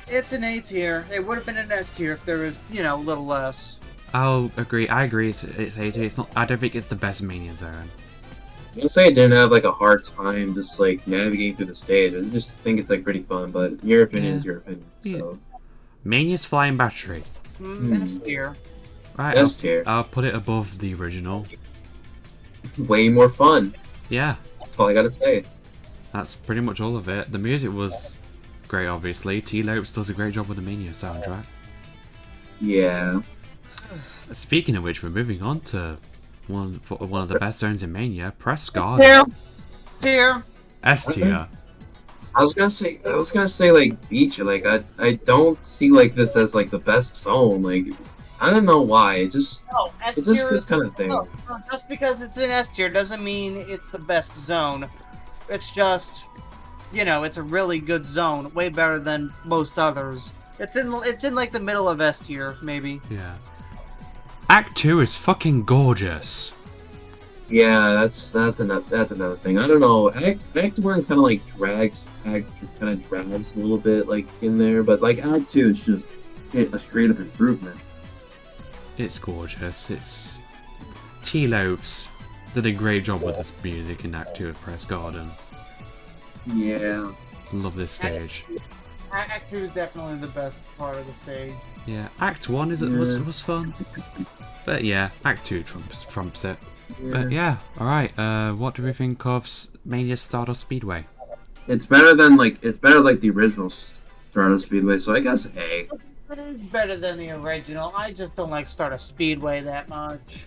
Speaker 2: It's an A tier. It would have been an S tier if there was, a little less.
Speaker 1: I'll agree. I agree. It's A tier. It's not. I don't think it's the best Mania zone.
Speaker 2: I'll say I didn't have like a hard time just like navigating through the stage. I just think it's like pretty fun, but your opinion is your opinion. So
Speaker 1: Mania's Flying Battery.
Speaker 3: S tier.
Speaker 1: Right.
Speaker 2: S tier.
Speaker 1: I'll put it above the original.
Speaker 2: Way more fun.
Speaker 1: Yeah.
Speaker 2: That's all I gotta say.
Speaker 1: That's pretty much all of it. The music was great, obviously. T-Lopes does a great job with the Mania soundtrack.
Speaker 2: Yeah.
Speaker 1: Speaking of which, we're moving on to one of the best zones in Mania, Press Garden.
Speaker 3: Tier.
Speaker 1: S tier.
Speaker 2: I was gonna say like B tier. Like I don't see like this as like the best zone. Like I don't know why. It just feels kind of thing.
Speaker 3: No, just because it's in S tier doesn't mean it's the best zone. It's just, it's a really good zone, way better than most others. It's in like the middle of S tier, maybe.
Speaker 1: Yeah. Act 2 is fucking gorgeous.
Speaker 2: Yeah, that's another thing. I don't know. Act 1 kind of like drags a little bit like in there, but like Act 2 is just a straight up improvement.
Speaker 1: It's gorgeous. It's T-Lopes did a great job with this music in Act 2 of Press Garden.
Speaker 2: Yeah.
Speaker 1: Love this stage.
Speaker 3: Act 2 is definitely the best part of the stage.
Speaker 1: Yeah, Act 1 was fun. But yeah, Act 2 trumps it.
Speaker 2: Yeah.
Speaker 1: But yeah, alright, what do we think of Mania Stardust Speedway?
Speaker 2: It's better like the original Stardust Speedway, so I guess A.
Speaker 3: It is better than the original. I just don't like Stardust Speedway that much.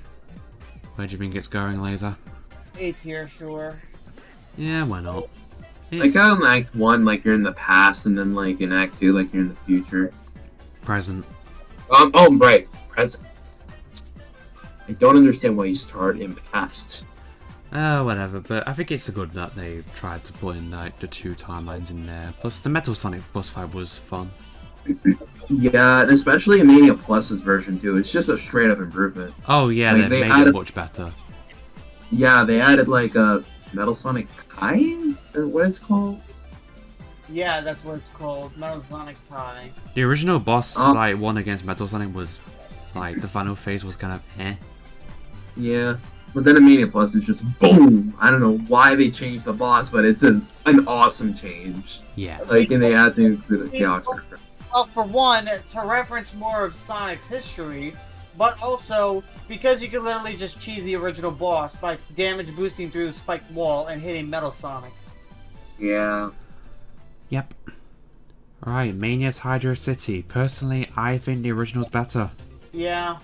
Speaker 1: Where do you think it's going, Laser?
Speaker 3: A tier, sure.
Speaker 1: Yeah, why not?
Speaker 2: Like how in Act 1, like you're in the past, and then like in Act 2, like you're in the future.
Speaker 1: Present.
Speaker 2: Oh, right, present. I don't understand why you start in the past.
Speaker 1: Whatever, but I think it's good that they've tried to put in like the 2 timelines in there. Plus the Metal Sonic boss fight was fun.
Speaker 2: Yeah, and especially in Mania Plus's version too, it's just a straight up improvement.
Speaker 1: Oh yeah,
Speaker 2: like,
Speaker 1: they made it much better.
Speaker 2: Yeah, they added like a Metal Sonic Kai, or what it's called.
Speaker 3: Yeah, that's what it's called, Metal Sonic Kai.
Speaker 1: The original boss like one against Metal Sonic was like the final phase was kind of eh.
Speaker 2: Yeah, but then in Mania Plus it's just boom. I don't know why they changed the boss, but it's an awesome change.
Speaker 1: Yeah.
Speaker 2: Like, and they had to include the Chaos.
Speaker 3: Well, for one, to reference more of Sonic's history, but also because you can literally just cheese the original boss by damage boosting through the spiked wall and hitting Metal Sonic.
Speaker 2: Yeah.
Speaker 1: Yep. Alright, Mania's Hydro City. Personally, I think the original's better.
Speaker 3: Yeah.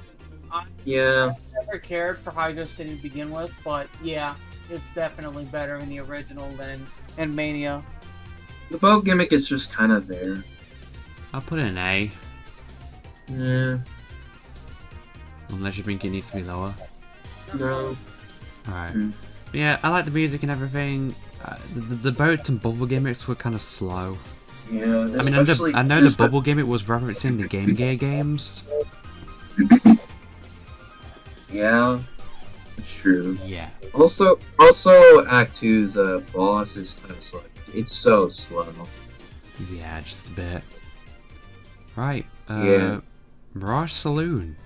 Speaker 2: Yeah.
Speaker 3: I never cared for Hydro City to begin with, but yeah, it's definitely better in the original than in Mania.
Speaker 2: The boat gimmick is just kind of there.
Speaker 1: I'll put it an A.
Speaker 2: Yeah.
Speaker 1: Unless you think it needs to be lower.
Speaker 2: No.
Speaker 1: Alright. Yeah, I like the music and everything. The boat and bubble gimmicks were kind of slow.
Speaker 2: Yeah,
Speaker 1: I mean, I know the bubble gimmick was referencing the Game Gear games.
Speaker 2: Yeah, it's true.
Speaker 1: Yeah.
Speaker 2: Also, Act 2's boss is kind of slow. It's so slow.
Speaker 1: Yeah, just a bit. Right.
Speaker 2: Yeah.
Speaker 1: Mirage Saloon.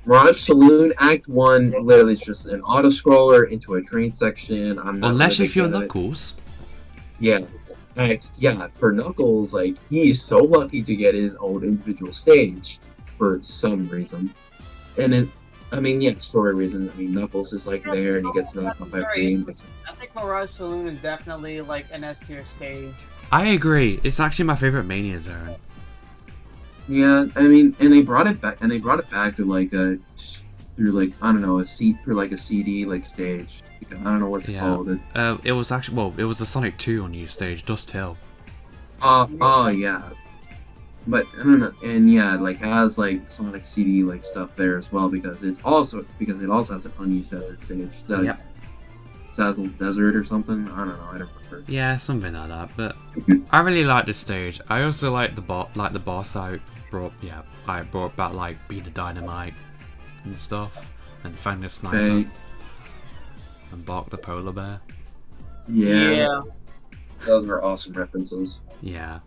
Speaker 2: Mirage Saloon, Act 1, literally is just an auto-scroller into a train section. I'm not
Speaker 1: Unless
Speaker 2: really
Speaker 1: if you're
Speaker 2: big fan of it.
Speaker 1: Knuckles.
Speaker 2: Yeah. Yeah, for Knuckles, like, he is so lucky to get his own individual stage for some reason. And then, I mean, yeah, story reason. I mean, Knuckles is, like, there and he gets knocked off by game.
Speaker 3: I think Mirage Saloon is definitely like an S tier stage.
Speaker 1: I agree. It's actually my favorite Mania zone.
Speaker 2: Yeah, I mean, and they brought it back, to, like, through, like, I don't know, a CD, like, stage. I don't know what it's called.
Speaker 1: It was actually, well, it was the Sonic 2 new stage, Dust Hill.
Speaker 2: Oh, yeah. But, I don't know, and yeah, like, has, like, Sonic CD, like, stuff there as well, because it also has an unused desert stage.
Speaker 1: Yep.
Speaker 2: Saddle Desert or something? I don't know, I don't remember.
Speaker 1: Yeah, something like that, but I really like this stage. I also like the boss I brought back, like, Beat the Dynamite and stuff, and Fang the Sniper, and Bark the Polar Bear.
Speaker 2: Yeah. Those were awesome references.
Speaker 1: Yeah.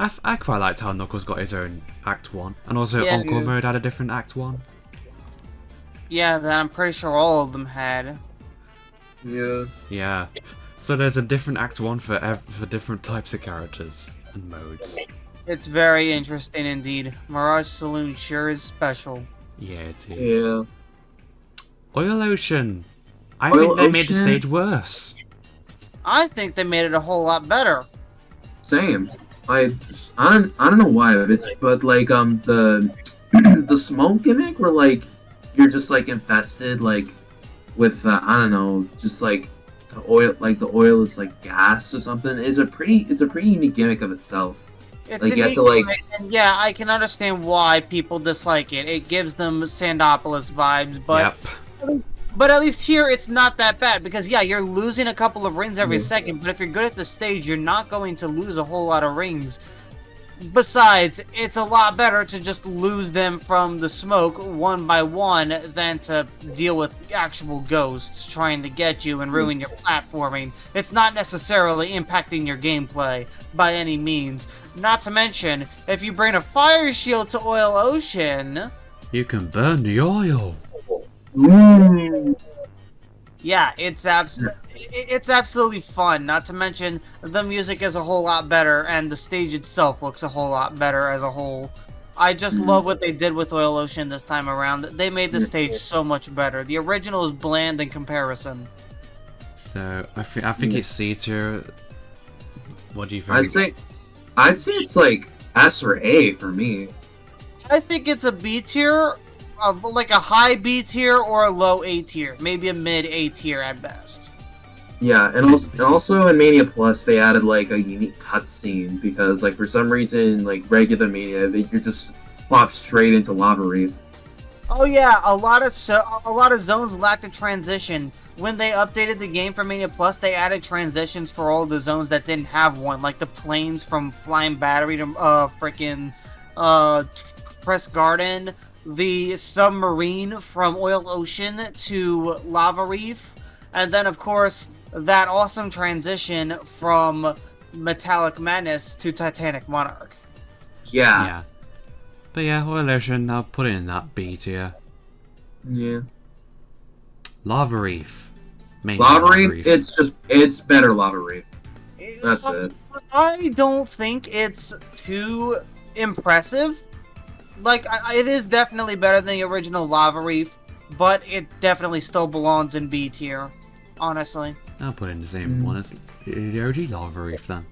Speaker 1: I quite liked how Knuckles got his own Act 1, and also
Speaker 3: Yeah,
Speaker 1: Encore Mode had a different Act 1.
Speaker 3: Yeah, that I'm pretty sure all of them had.
Speaker 2: Yeah.
Speaker 1: Yeah. So there's a different Act 1 for different types of characters and modes.
Speaker 3: It's very interesting indeed. Mirage Saloon sure is special.
Speaker 1: Yeah, it is.
Speaker 2: Yeah.
Speaker 1: Oil Ocean. I think they made the stage worse.
Speaker 3: I think they made it a whole lot better.
Speaker 2: Same. I don't know why, but like the smoke gimmick where like you're just like infested like with I don't know, just like the oil is like gas or something. It's a pretty unique gimmick of itself.
Speaker 3: It's
Speaker 2: like you have to like
Speaker 3: and yeah, I can understand why people dislike it. It gives them Sandopolis vibes, but but at least here it's not that bad because yeah, you're losing a couple of rings every second, but if you're good at the stage, you're not going to lose a whole lot of rings. Besides, it's a lot better to just lose them from the smoke one by one than to deal with actual ghosts trying to get you and ruin your platforming. It's not necessarily impacting your gameplay by any means. Not to mention, if you bring a fire shield to Oil Ocean,
Speaker 1: you can burn the oil.
Speaker 3: Yeah, it's absolutely fun. Not to mention, the music is a whole lot better, and the stage itself looks a whole lot better as a whole. I just love what they did with Oil Ocean this time around. They made the stage so much better. The original is bland in comparison.
Speaker 1: So I think it's C tier. What do you think?
Speaker 2: I'd say it's like S or A for me.
Speaker 3: I think it's a B tier. Like a high B tier or a low A tier. Maybe a mid A tier at best.
Speaker 2: Yeah, and also in Mania Plus they added like a unique cutscene because like for some reason like regular Mania you're just plopped straight into Lava Reef.
Speaker 3: Oh yeah, a lot of zones lacked a transition. When they updated the game for Mania Plus, they added transitions for all the zones that didn't have one, like the plains from Flying Battery to freaking Press Garden, the submarine from Oil Ocean to Lava Reef, and then of course that awesome transition from Metallic Madness to Titanic Monarch.
Speaker 2: Yeah.
Speaker 1: But yeah, Oil Ocean, I'll put it in that B tier.
Speaker 2: Yeah.
Speaker 1: Lava Reef.
Speaker 2: Lava Reef, it's better Lava Reef. That's it.
Speaker 3: I don't think it's too impressive. Like, it is definitely better than the original Lava Reef, but it definitely still belongs in B tier, honestly.
Speaker 1: I'll put it in the same one as the OG Lava Reef then.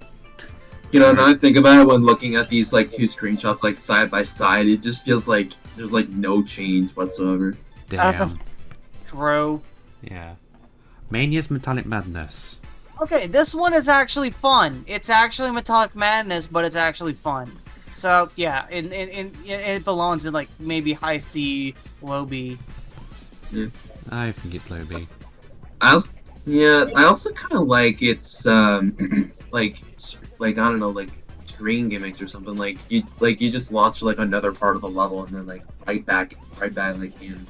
Speaker 2: You know, now I think about it when looking at these like two screenshots like side by side, it just feels like there's like no change whatsoever.
Speaker 1: Damn.
Speaker 3: True.
Speaker 1: Yeah. Mania's Metallic Madness.
Speaker 3: Okay, this one is actually fun. It's actually Metallic Madness, but it's actually fun. So yeah, it belongs in like maybe high C, low B.
Speaker 2: Yeah.
Speaker 1: I think it's low B.
Speaker 2: I also kind of like it's like I don't know, like screen gimmicks or something. Like you just launch to like another part of the level and then like right back like in.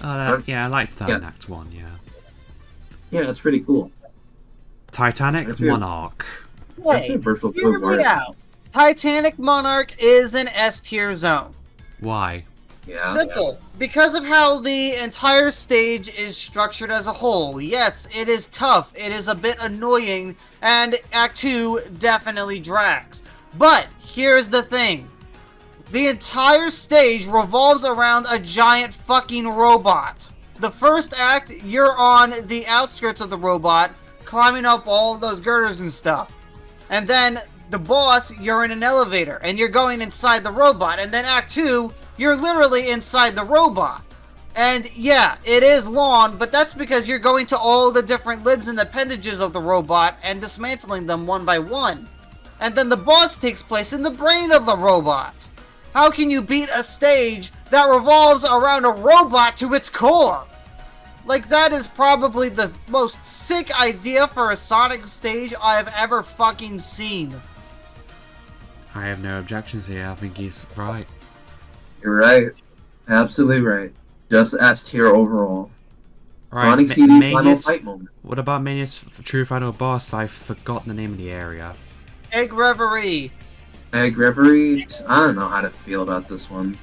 Speaker 1: Oh, yeah, I liked that in Act 1. Yeah.
Speaker 2: Yeah, it's pretty cool.
Speaker 1: Titanic Monarch.
Speaker 3: Wait, hear me out. Titanic Monarch is an S tier zone.
Speaker 1: Why?
Speaker 2: Yeah.
Speaker 3: Simple. Because of how the entire stage is structured as a whole. Yes, it is tough. It is a bit annoying. And Act 2 definitely drags. But here's the thing. The entire stage revolves around a giant fucking robot. The first act, you're on the outskirts of the robot, climbing up all of those girders and stuff. And then the boss, you're in an elevator, and you're going inside the robot. And then Act 2, you're literally inside the robot. And yeah, it is long, but that's because you're going to all the different libs and appendages of the robot and dismantling them one by one. And then the boss takes place in the brain of the robot. How can you beat a stage that revolves around a robot to its core? Like, that is probably the most sick idea for a Sonic stage I've ever fucking seen.
Speaker 1: I have no objections here. I think he's right.
Speaker 2: You're right. Absolutely right. Just S tier overall.
Speaker 1: Right,
Speaker 2: Sonic CD final fight moment.
Speaker 1: What about Mania's true final boss? I've forgotten the name of the area.
Speaker 3: Egg Reverie.
Speaker 2: Egg Reverie? I don't know how to feel about this one.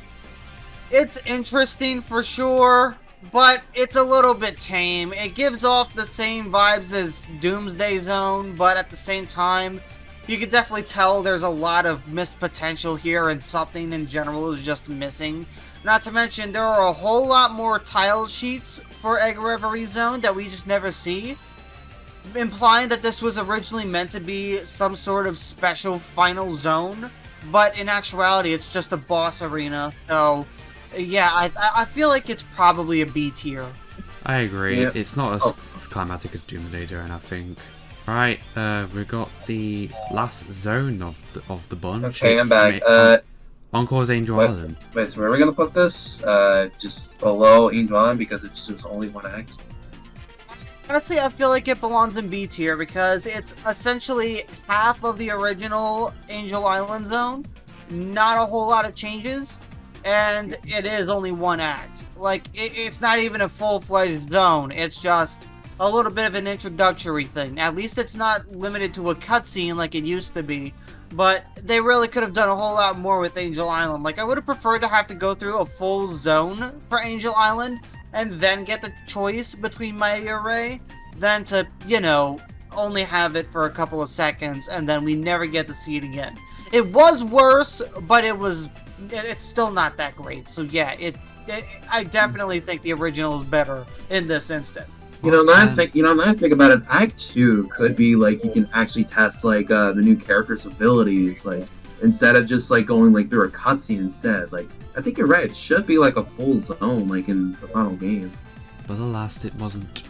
Speaker 3: It's interesting for sure, but it's a little bit tame. It gives off the same vibes as Doomsday Zone, but at the same time, you can definitely tell there's a lot of missed potential here and something in general is just missing. Not to mention, there are a whole lot more tile sheets for Egg Reverie Zone that we just never see, implying that this was originally meant to be some sort of special final zone, but in actuality, it's just a boss arena, so yeah, I feel like it's probably a B tier.
Speaker 1: I agree.
Speaker 2: Yeah.
Speaker 1: It's not as climatic as Doomsday Zone, I think. Right, we've got the last zone of the bunch.
Speaker 2: Okay, I'm back.
Speaker 1: Encore's Angel Island.
Speaker 2: Wait, so where are we gonna put this? Just below Angel Island because it's just only one act?
Speaker 3: Honestly, I feel like it belongs in B tier because it's essentially half of the original Angel Island zone. Not a whole lot of changes, and it is only one act. Like, it's not even a full-fledged zone. It's just a little bit of an introductory thing. At least it's not limited to a cutscene like it used to be. But they really could have done a whole lot more with Angel Island. Like, I would have preferred to have to go through a full zone for Angel Island and then get the choice between Mighty Array than to, you know, only have it for a couple of seconds and then we never get to see it again. It was worse, but it's still not that great. So yeah, I definitely think the original is better in this instance.
Speaker 2: Now I think about it, Act 2 could be like you can actually test like the new character's abilities, like instead of just like going like through a cutscene instead. Like, I think you're right, it should be like a full zone like in the final game.
Speaker 1: But alas, it wasn't.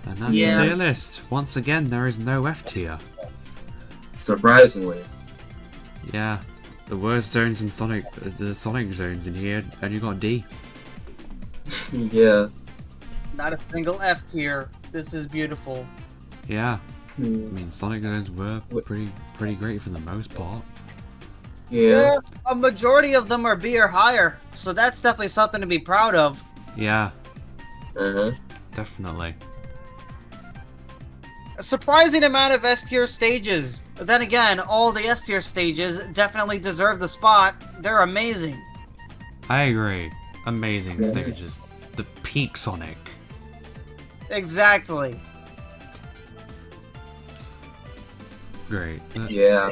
Speaker 1: And that's the tier list. Once again, there is no F tier.
Speaker 2: Surprisingly.
Speaker 1: Yeah. The worst zones in Sonic, the Sonic zones in here, only got D.
Speaker 2: Yeah.
Speaker 3: Not a single F tier. This is beautiful.
Speaker 1: Yeah. I mean, Sonic zones were pretty great for the most part.
Speaker 2: Yeah.
Speaker 3: A majority of them are B or higher, so that's definitely something to be proud of.
Speaker 1: Yeah.
Speaker 2: Uh-huh.
Speaker 1: Definitely.
Speaker 3: A surprising amount of S tier stages. But then again, all the S tier stages definitely deserve the spot. They're amazing.
Speaker 1: I agree. Amazing stages. The peak Sonic.
Speaker 3: Exactly.
Speaker 1: Great.
Speaker 2: Yeah.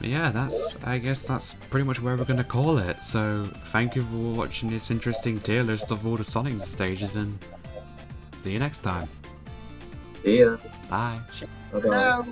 Speaker 1: Yeah, I guess that's pretty much where we're gonna call it. So, thank you for watching this interesting tier list of all the Sonic stages, and see you next time.
Speaker 2: See ya.
Speaker 1: Bye.
Speaker 2: Bye-bye.
Speaker 3: No.